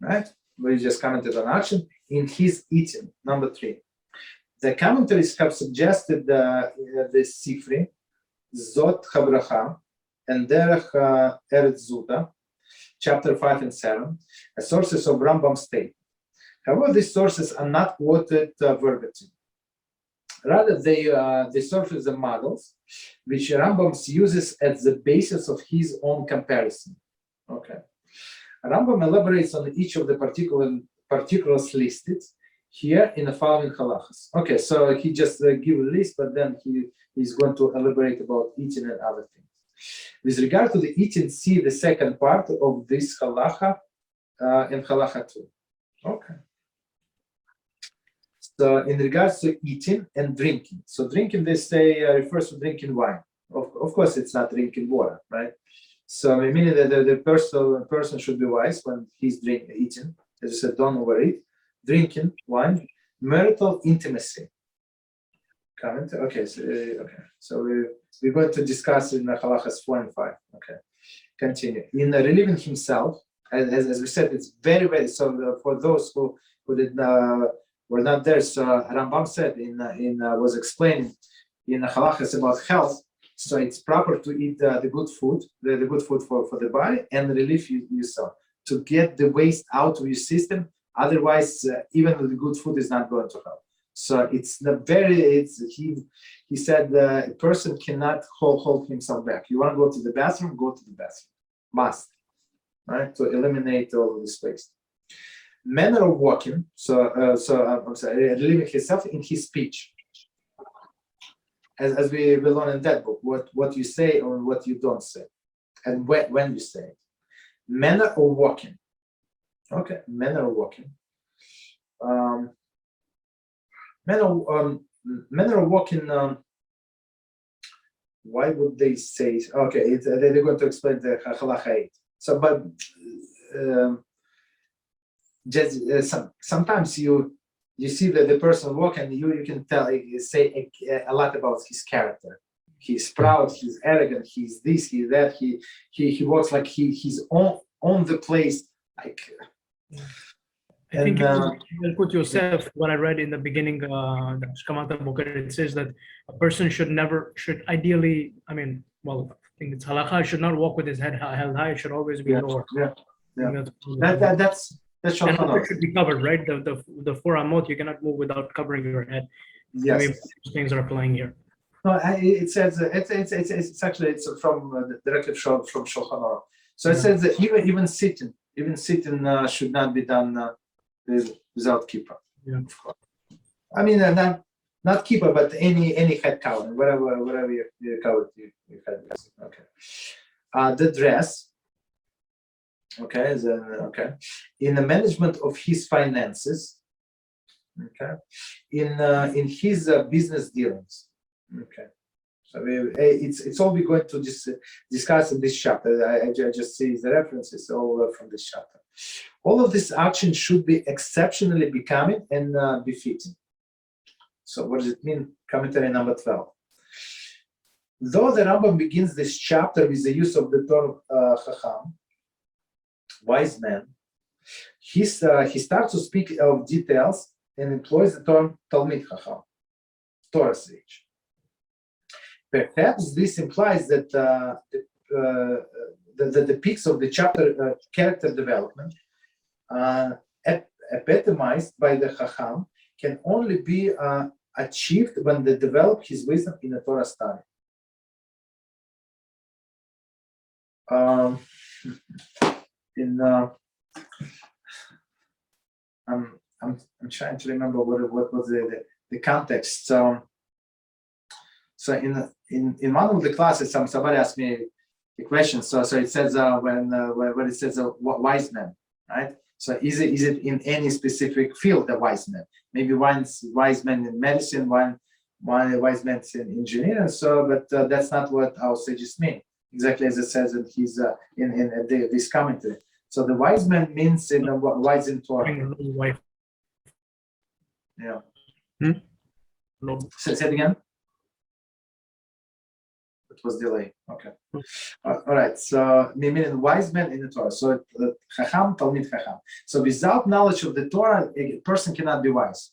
Right? We just commented on action in his eating. Number 3. The commentaries have suggested the Sifri, Zot HaBracha, and Derech Eretz Zuta, chapter 5 and 7, as sources of Rambam state. However, these sources are not quoted verbatim. Rather, they serve as the models, which Rambam uses as the basis of his own comparison. Okay. Rambam elaborates on each of the particulars listed here in the following halachas. Okay, so he just give a list, but then he's going to elaborate about eating and other things. With regard to the eating, see the second part of this halacha and halacha 2. Okay. So in regards to eating and drinking, so drinking, they say refers to drinking wine. Of course, it's not drinking water, right? So meaning that the person should be wise when he's eating. As I said, don't overeat. Drinking wine, marital intimacy. Comment. Okay. So we're going to discuss in the halachas 4 and 5. Okay. Continue. In relieving himself, as we said, it's very, very. So for those who were not there, so Rambam said was explaining in the halachas about health. So it's proper to eat the good food, the good food for the body, and relieve yourself to get the waste out of your system. Otherwise, even the good food is not going to help. So it's he said a person cannot hold himself back. You want to go to the bathroom, go to the bathroom. Must, right? To eliminate all of this waste. Manner of walking. I'm sorry, relieving himself in his speech. As we learn in that book, what you say or what you don't say, and when you say it. Manner of walking. Okay, manner of walking. Manner of walking. Why would they say? Okay, they're going to explain the halacha 8. So, but sometimes you see that the person walk and you can say a lot about his character. He's proud, he's arrogant, he's this, he's that. He walks like he's on the place. Like, I think you put yourself. What I read in the beginning, it says that a person should ideally. I think it's halacha. Should not walk with his head held high. It should always be lower. Yeah. That's and should be covered, right? The 4 amot, you cannot move without covering your head. Yes. Maybe things are applying here. No, it says it's actually from directly from Shulchan Aruch. So it says that even sitting should not be done without kippah. Yeah. I mean, not kippah, but any head covering, whatever you cover your head. Okay. The dress. Okay, in the management of his finances, okay, in his business dealings, okay. So it's all we're going to discuss in this chapter. I just see the references all from this chapter. All of this action should be exceptionally becoming and befitting. So what does it mean? Commentary number 12. Though the Rambam begins this chapter with the use of the term Chacham, wise man, he starts to speak of details and employs the term Talmid Chacham, Torah sage. Perhaps this implies that the peaks of the chapter character development epitomized by the Chacham can only be achieved when they develop his wisdom in a Torah study. I'm trying to remember what was the context. So in one of the classes, somebody asked me a question. So it says when it says wise man, right? So is it in any specific field a wise man? Maybe one's wise man in medicine, one wise man in engineering. So, but that's not what our sages mean. Exactly as it says in his this commentary. So the wise man means wise in Torah. Yeah. No. Say it again. It was delay. Okay. All right. So meaning wise man in the Torah. So Chacham, Talmid Chacham. So without knowledge of the Torah, a person cannot be wise.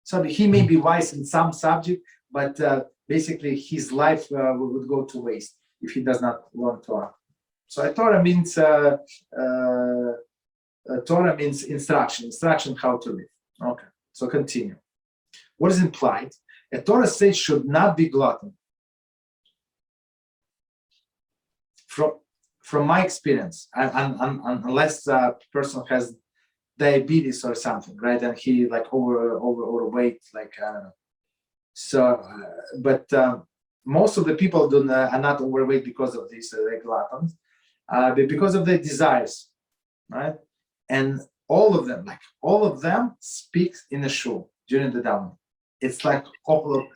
So he may be wise in some subject, but basically his life would go to waste if he does not learn Torah. So Torah means instruction how to live. Okay. So continue. What is implied? A Torah sage should not be glutton. From my experience, unless a person has diabetes or something, right, and he like overweight, like I don't know. So, but most of the people are not overweight because of this gluttons, but because of their desires, right? And all of them speak in a shul during the davening. It's like all of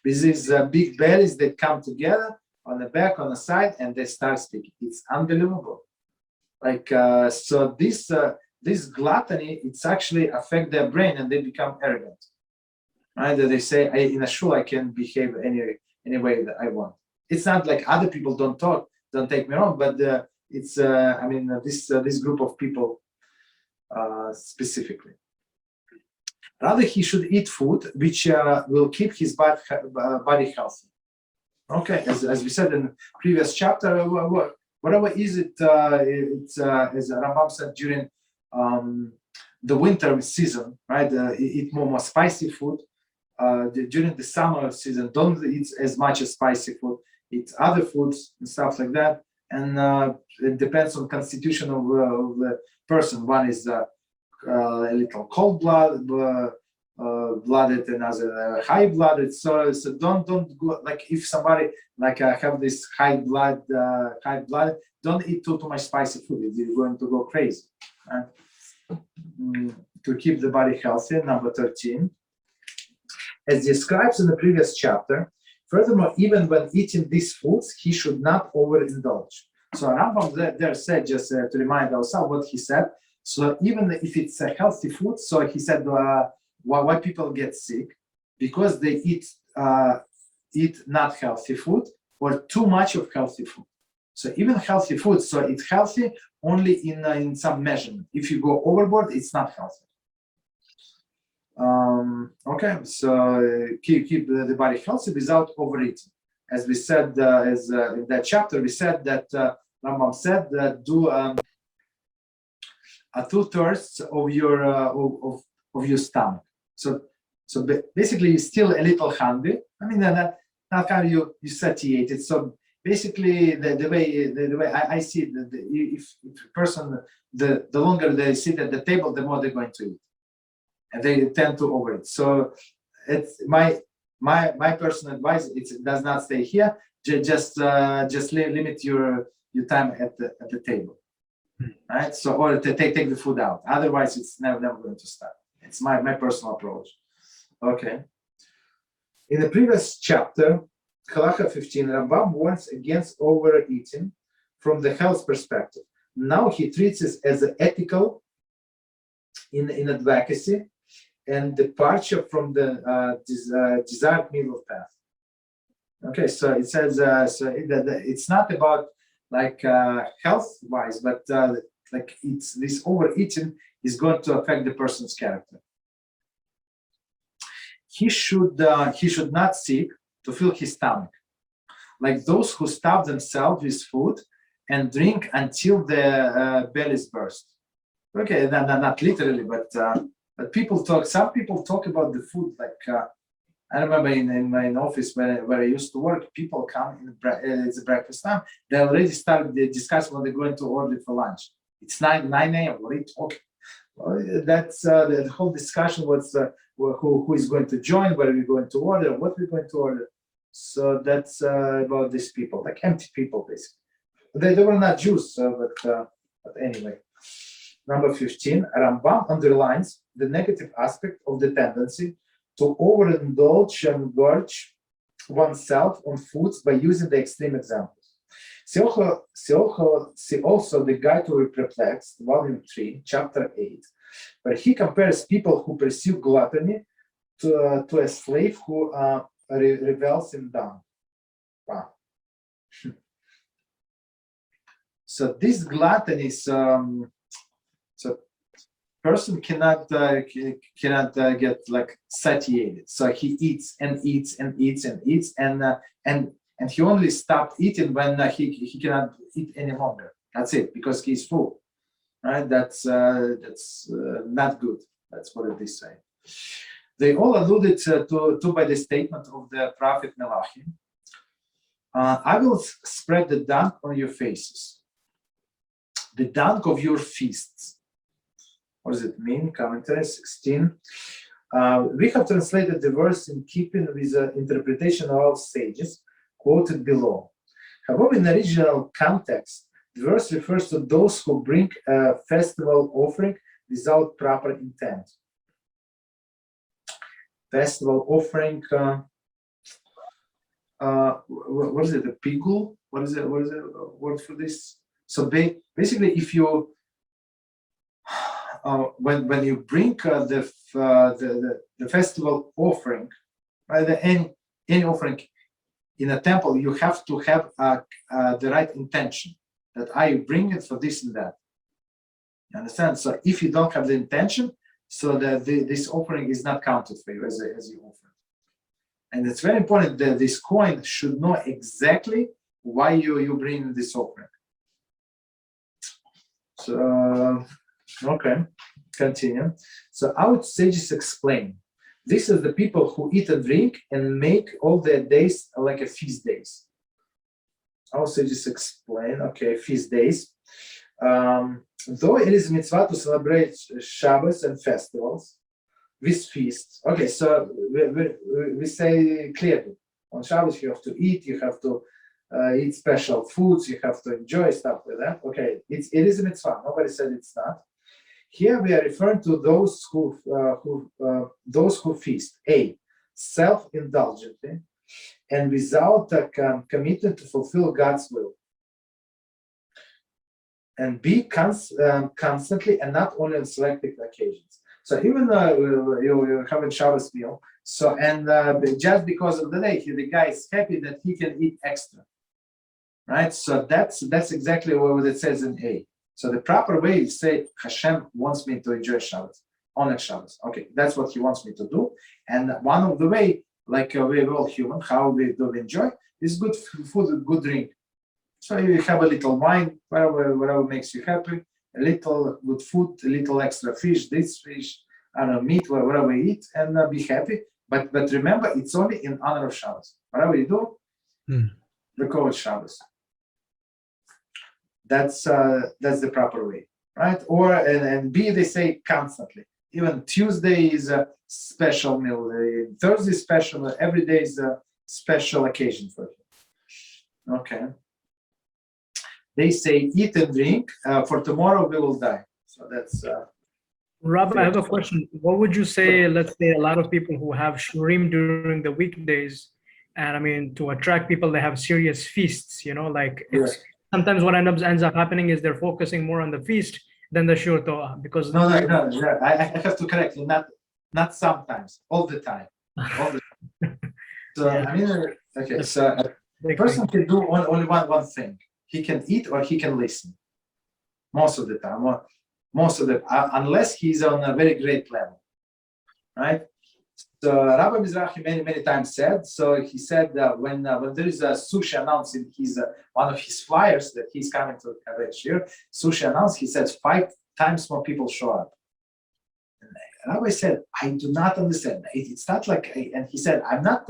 these big bellies that come together on the back, on the side, and they start speaking. It's unbelievable. Like so, this gluttony, it's actually affect their brain, and they become arrogant. Right? They say, in a shul, I can behave any way that I want. It's not like other people don't talk. Don't take me wrong, but it's this group of people specifically. Rather, he should eat food which will keep his body healthy. Okay, as we said in the previous chapter, whatever is it, it's as Rambam said during the winter season, right? Eat more spicy food. During the summer season, don't eat as much as spicy food. Eat other foods and stuff like that. And it depends on constitution of the person. One is a little cold-blooded, another high-blooded. So don't go like if somebody like have this high blood, don't eat too much spicy food. You're going to go crazy. Right? To keep the body healthy. Number 13, as described in the previous chapter. Furthermore, even when eating these foods, he should not overindulge. So Rambam there said, just to remind ourselves what he said. So even if it's a healthy food, so he said why people get sick, because they eat not healthy food or too much of healthy food. So even healthy food, so it's healthy only in some measurement. If you go overboard, it's not healthy. Okay, so keep the body healthy without overeating. As we said, in that chapter, we said that Rambam said that do 2/3 of your stomach. So basically, you're still a little hungry. I mean, not how you satiated. So basically, the way I see it, if a person, the longer they sit at the table, the more they're going to eat, and they tend to overeat. So it's my personal advice. It does not stay here. Just limit your time at the table, right? So or to take the food out. Otherwise, it's never going to start. It's my personal approach. Okay. In the previous chapter, Halacha 15, Rambam warns against overeating from the health perspective. Now he treats it as ethical in advocacy and departure from the desired middle path. Okay, so it says it's not about like health-wise, but like it's this overeating is going to affect the person's character. He should not seek to fill his stomach. Like those who starve themselves with food and drink until the bellies burst. Okay, not literally, but people talk. Some people talk about the food. Like I remember in my office where I used to work, people come it's breakfast time. They already started discussing what they're going to order for lunch. It's 9 a.m. What are you talking? Well, that's the whole discussion was who is going to join, what are we going to order, what we're going to order. So that's about these people, like empty people, basically. They were not Jews, but anyway. Number 15, Rambam underlines the negative aspect of the tendency to overindulge and gorge oneself on foods by using the extreme examples. See also the Guide to the Perplexed, Volume 3, Chapter 8, where he compares people who pursue gluttony to a slave who revels in dung. Wow. So this gluttony is so person cannot get like satiated. So he eats and eats and eats and eats and he only stopped eating when he cannot eat any longer. That's it, because he's full. Right? That's not good. That's what they say. They all alluded to by the statement of the prophet Malachi. I will spread the dung on your faces, the dung of your feasts. What does it mean? Commentary 16. We have translated the verse in keeping with the interpretation of our sages quoted below. However, in the original context, the verse refers to those who bring a festival offering without proper intent. Festival offering, what is it, a pigul? What is it, word for this? So basically, if you, when you bring the festival offering, right, any offering in a temple, you have to have the right intention, that I bring it for this and that. You understand? So if you don't have the intention, so that this offering is not counted for you as you offer. And it's very important that this coin should know exactly why you bring this offering. So, okay, continue. So our sages explain, this is the people who eat and drink and make all their days like a feast days. Our sages explain, okay, feast days. Though it is mitzvah to celebrate Shabbos and festivals with feasts. Okay, so we say clearly, on Shabbos you have to eat, you have to eat special foods, you have to enjoy stuff like that. Okay, it is a mitzvah. Nobody said it's not. Here we are referring to those who feast. A, self-indulgently and without a commitment to fulfill God's will. And B, constantly and not only on selected occasions. So even you're having Shabbos meal, so and just because of the day, the guy is happy that he can eat extra, right? So that's exactly what it says in A. So the proper way is say, HaShem wants me to enjoy Shabbos, honor Shabbos. Okay, that's what he wants me to do. And one of the way, like we're all human, how we do enjoy, is good food, good drink. So you have a little wine, whatever makes you happy, a little good food, a little extra fish, this fish, I don't know, meat, whatever we eat, and be happy. But remember, it's only in honor of Shabbos. Whatever you do, we call it Shabbos. That's the proper way, right? Or and B, they say constantly. Even Tuesday is a special meal. Thursday is special. Every day is a special occasion for you. Okay. They say eat and drink, for tomorrow we will die. So that's... Rabbi, I have a question. What would you say, let's say a lot of people who have shurim during the weekdays, and I mean, to attract people, they have serious feasts, you know, like it's, sometimes what ends up happening is they're focusing more on the feast than the shur Torah, because... No, I have to correct you, not sometimes, all the time. All the time. So, I mean, okay, so a person can do only one thing. He can eat or he can listen. Most of the time, unless he's on a very great level, right? So Rabbi Mizrahi many times said. So he said that when there is a sushi announced in his one of his flyers that he's coming to have a year, sushi announced, he says 5 times more people show up. And Rabbi said, I do not understand. It's not like, and he said, I'm not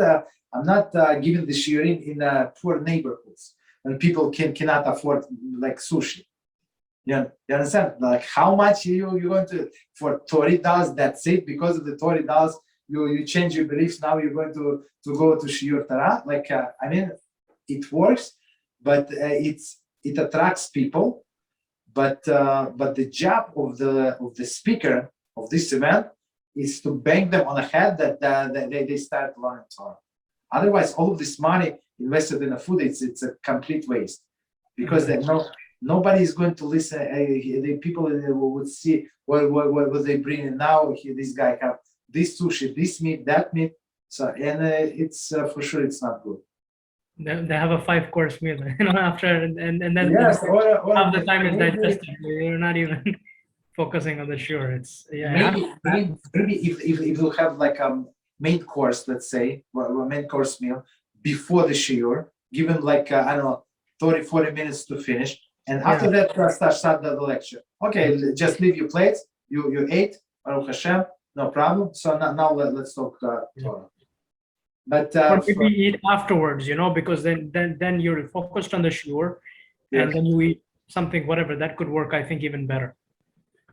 giving the shiurim in poor neighborhoods when people cannot afford like sushi. You understand? Like how much you're going to for $30? That's it. Because of the $30, you change your beliefs. Now you're going to go to shiur Torah. Like I mean, it works, but it attracts people. But the job of the speaker of this event is to bang them on the head that they start learning Torah. Otherwise, all of this money invested in the food, it's a complete waste, because nobody is going to listen. The people would see what they bring in now. This guy have this sushi, this meat, that meat. So and it's for sure it's not good. They have a 5-course meal, after and then Yes, half the time is digested. You're not even focusing on the shiur. It's maybe if you have like a main course, let's say, a main course meal before the shiur, give them like I don't know 30-40 minutes to finish, and after that start the lecture. Okay, just leave your plates. You ate, Baruch HaShem, no problem. So now let's talk Torah. But or maybe eat afterwards, because then you're focused on the shiur, and then you eat something, whatever that could work. I think even better,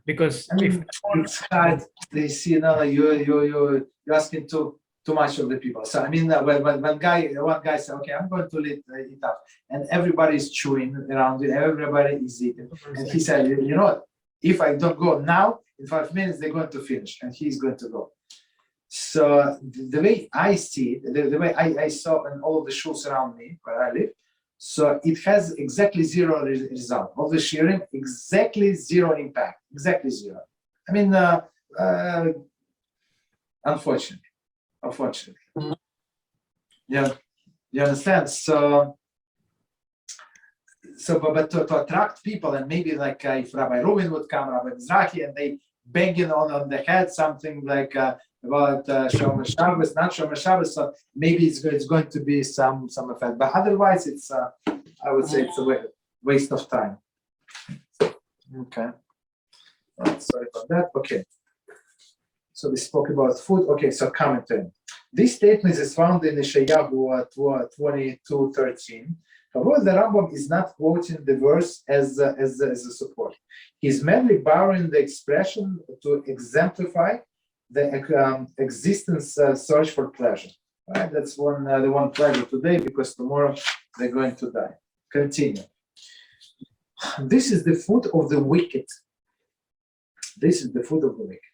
because I mean, it's hard. They see you're asking too much of the people. So I mean, when one guy said, "Okay, I'm going to eat up," and everybody is chewing around it, everybody is eating, and he said, "You know what? If I don't go now, in 5 minutes they're going to finish, and he's going to go." So the way I see it, the way I saw in all of the shuls around me where I live, so it has exactly zero result. All the shiurim, exactly zero impact, exactly zero. I mean, unfortunately. Yeah, you understand? So but to attract people, and maybe like if Rabbi Reuven would come, Rabbi Mizrahi, and they banging on the head something like about Shomer Shabbos, not Shomer Shabbos, so maybe it's going to be some effect. But otherwise, it's I would say it's a waste of time. Okay. Sorry about that. Okay. So we spoke about food. Okay, so commentary. This statement is found in Yeshayahu 22:13. However, the Rambam is not quoting the verse as a support. He's merely borrowing the expression to exemplify the existence search for pleasure. Right? That's the one pleasure today, because tomorrow they're going to die. Continue. This is the food of the wicked. This is the food of the wicked.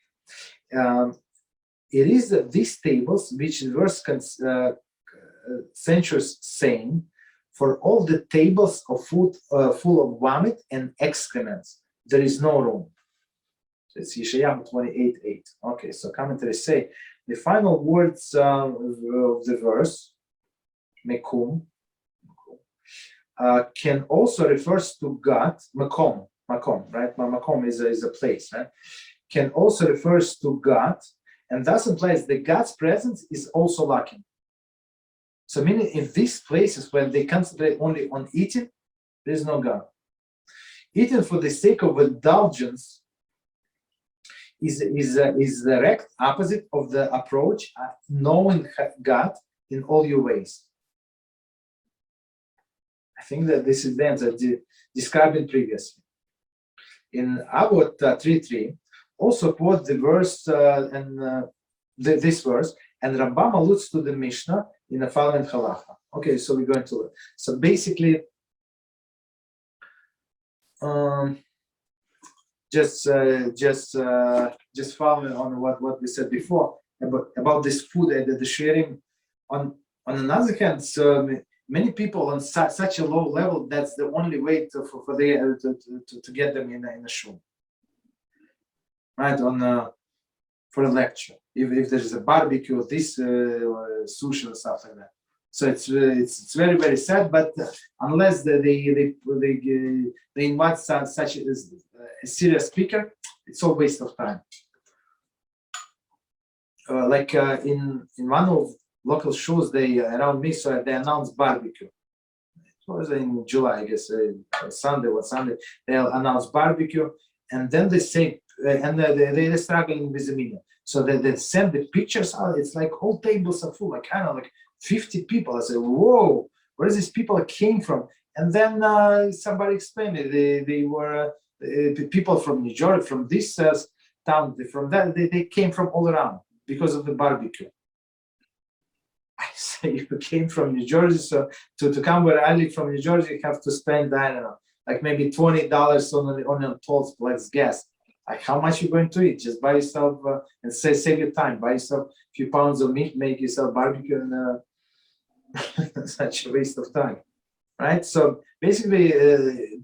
It is these tables which the verse censures, saying, for all the tables of food full of vomit and excrements, there is no room. So it's Yeshayahu 28:8. Okay, so commentaries say the final words of the verse, mekum, can also refers to God, makom, right? Makom is a place, right? Can also refers to God, and thus implies that God's presence is also lacking. So meaning in these places where they concentrate only on eating, there is no God. Eating for the sake of indulgence is the direct opposite of the approach knowing God in all your ways. I think that this is the answer described previously. In Avot 3:3, also quote the verse this verse, and Rambam alludes to the Mishneh in the following Halacha. Okay, so we're going to look. So basically, just following on what we said before about this food and the sharing. On another hand, so many people on such a low level, that's the only way to get them in a shul, right? For a lecture, if there's a barbecue, this sushi or stuff like that. So it's very, very sad. But unless they invite such a serious speaker, it's all waste of time. in one of local shows they around me, so they announced barbecue. It was in July, I guess, Sunday. They'll announce barbecue, and then they say, they're struggling with the media. So they send the pictures out. It's like whole tables are full, like kind of like 50 people. I said, whoa, where these people came from? And then somebody explained it. They were people from New York, from this town, from that. They came from all around because of the barbecue. I say, you came from New Jersey, so to come where I live from New Jersey, you have to spend, I don't know, like maybe $20 on a toll plus gas. Like how much you're going to eat? Just buy yourself and save your time. Buy yourself a few pounds of meat, make yourself barbecue, and such a waste of time, right? So basically,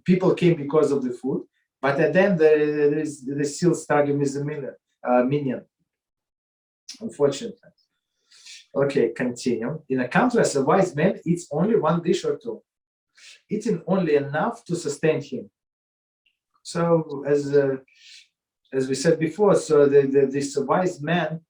people came because of the food, but at the end they still struggling with the minion, unfortunately. Okay, continue. In a contrast, a wise man eats only one dish or two, eating only enough to sustain him. So as we said before, so this wise man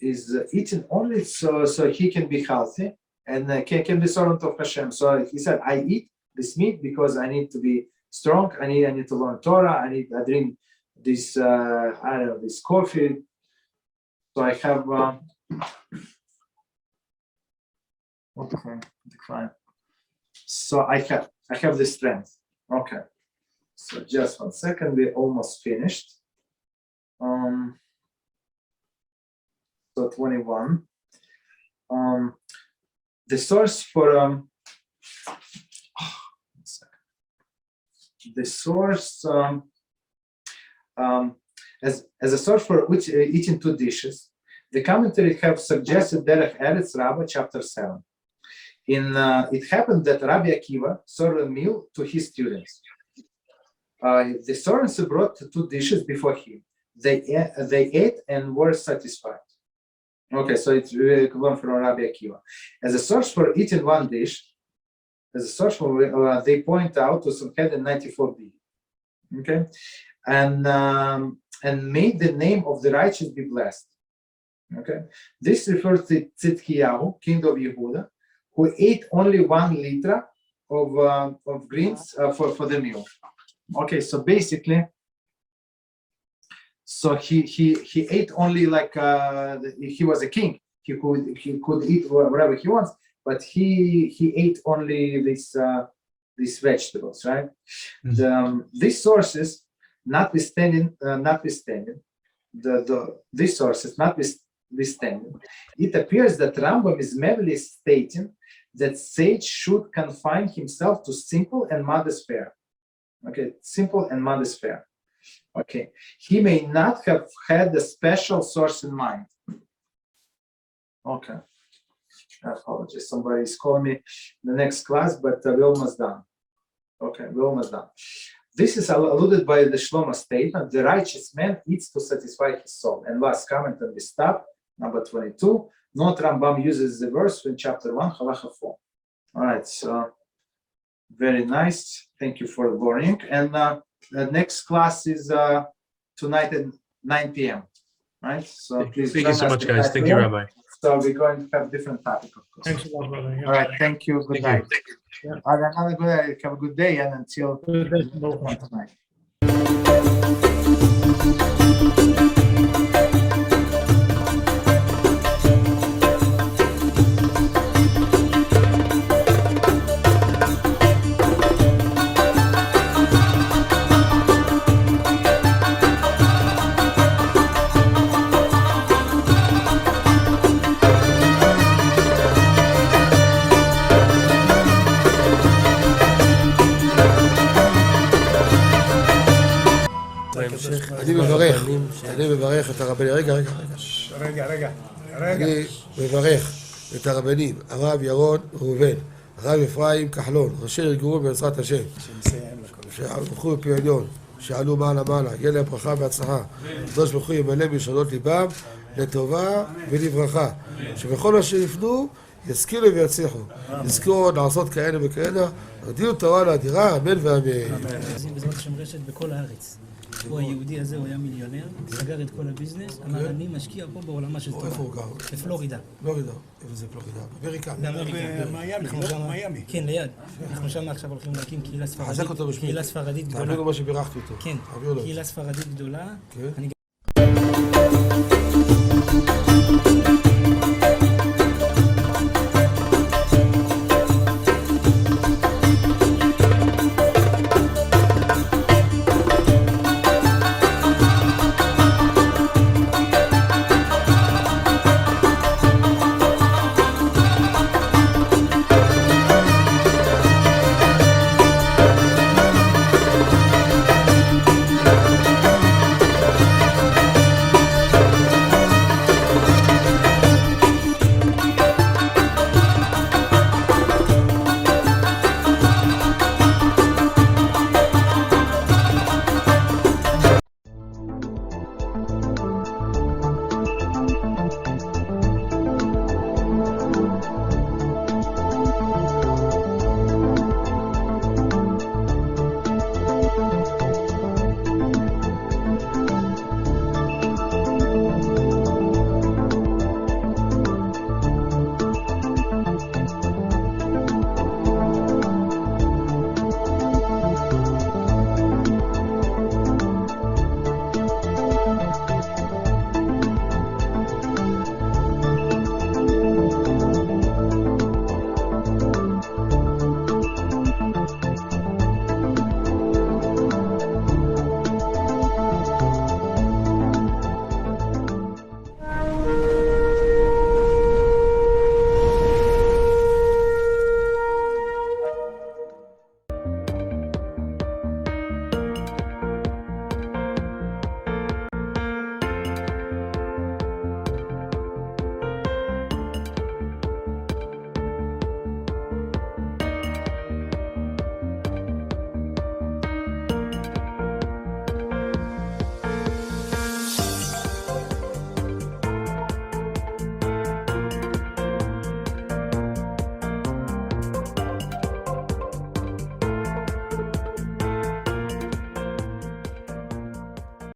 is eating only so he can be healthy and can be servant of HaShem. So he said, I eat this meat because I need to be strong. I need to learn Torah. I drink this this coffee. So I have okay, decline. So I have the strength. Okay. So just 1 second, we're almost finished. So 21. The source for the source as a source for which eating two dishes, the commentary have suggested Derech Eretz Rabbah chapter 7. It happened that Rabbi Akiva served a meal to his students. The servants brought two dishes before him. They ate and were satisfied. Okay, so it's really one from Rabbi Akiva. As a source for eating one dish, as a source for they point out to some head in 94b. Okay, and made the name of the righteous be blessed. Okay, this refers to Tzidkiyahu, king of Yehuda, who ate only 1 liter of greens for the meal. Okay, so basically, so he ate only like he was a king. He could eat whatever he wants, but he ate only these vegetables, right? Mm-hmm. These sources, notwithstanding, it appears that Rambam is merely stating that sage should confine himself to simple and modest fare. Okay, simple and modest fare. Okay, he may not have had a special source in mind. Okay, I apologize. Somebody is calling me in the next class, but we're almost done. Okay, we're almost done. This is alluded by the Shlomo statement: the righteous man eats to satisfy his soul. And last comment, and we stop. Number 22. Note Rambam uses the verse in chapter 1, Halacha 4. All right, so very nice. Thank you for learning. And the next class is tonight at 9 p.m. Right? So please. Thank you so much, guys. Thank you, Rabbi. So we're going to have different topic, of course. Thanks a lot, brother. Yeah. All right. Thank you. Good night. Yeah. Have a good day, and until tonight. אני מברך את הרבנים, רגע, אני מברך את הרבנים, הרב ירון ראובן, הרב אפרים כחלון, ראשי ארגון בעזרת השם, שהלכו בפי עליון, שעלו מעלה, יהיה להם ברכה והצלחה, הקדוש ברוך הוא ימלא בישועות ליבם לטובה ולברכה, שבכל מה שיפנו ישכילו ויצליחו, יזכרו לעשות כאלה וכאלה, הגדילו תורה לאדירה, אמן ואמן. בעזרת השם רשת בכל הארץ. הוא היהודי הזה, הוא היה מיליונר, סגר את כל הביזנס, אמר אני משקיע פה בעולמה של תורה. איפה הוא גר? בפלורידה. פלורידה. איפה זה פלורידה? באמריקה. במיימי. כן, ליד. אנחנו שם עכשיו הולכים להקים קהילה ספרדית. חזק אותו בשמי. קהילה ספרדית גדולה. תעביר לו מה שבירכתי אותו. כן, תעביר לו. קהילה ספרדית גדולה. כן. אני